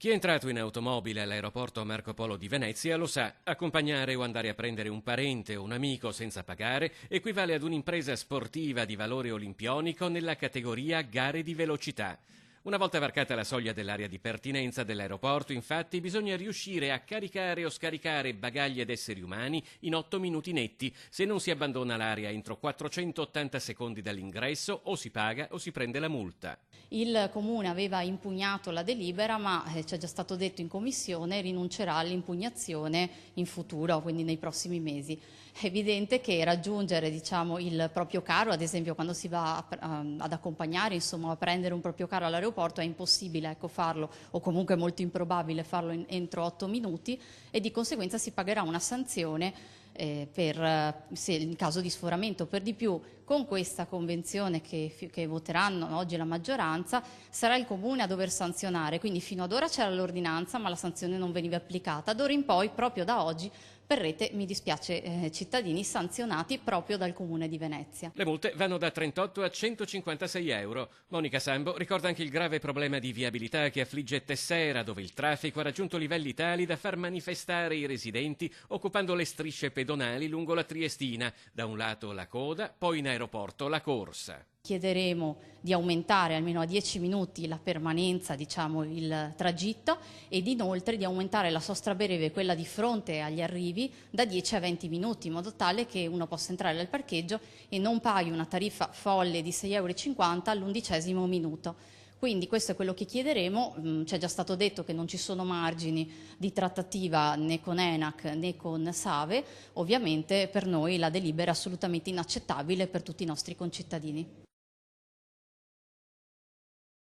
Chi è entrato in automobile all'aeroporto Marco Polo di Venezia lo sa, accompagnare o andare a prendere un parente o un amico senza pagare equivale ad un'impresa sportiva di valore olimpionico nella categoria gare di velocità. Una volta varcata la soglia dell'area di pertinenza dell'aeroporto, infatti, bisogna riuscire a caricare o scaricare bagagli ed esseri umani in 8 minuti netti. Se non si abbandona l'area entro 480 secondi dall'ingresso, o si paga o si prende la multa. Il Comune aveva impugnato la delibera, ma ci è già stato detto in Commissione rinuncerà all'impugnazione in futuro, quindi nei prossimi mesi. È evidente che raggiungere, il proprio carro, ad esempio quando si va ad accompagnare, a prendere un proprio carro all'aeroporto, è impossibile farlo, o comunque molto improbabile farlo entro 8 minuti, e di conseguenza si pagherà una sanzione in caso di sforamento. Per di più, con questa convenzione che voteranno oggi la maggioranza, sarà il Comune a dover sanzionare, quindi fino ad ora c'era l'ordinanza ma la sanzione non veniva applicata. D'ora in poi, proprio da oggi, verrete, mi dispiace, cittadini sanzionati proprio dal Comune di Venezia. Le multe vanno da 38 a 156 euro. Monica Sambo ricorda anche il grave problema di viabilità che affligge Tessera, dove il traffico ha raggiunto livelli tali da far manifestare i residenti occupando le strisce pedonali lungo la Triestina, da un lato la coda, poi in aeroporto la corsa. Chiederemo di aumentare almeno a 10 minuti la permanenza, il tragitto, ed inoltre di aumentare la sosta breve, quella di fronte agli arrivi, da 10 a 20 minuti, in modo tale che uno possa entrare al parcheggio e non paghi una tariffa folle di 6,50 € all'11° minuto. Quindi questo è quello che chiederemo. Ci è già stato detto che non ci sono margini di trattativa né con ENAC né con SAVE. Ovviamente per noi la delibera è assolutamente inaccettabile per tutti i nostri concittadini.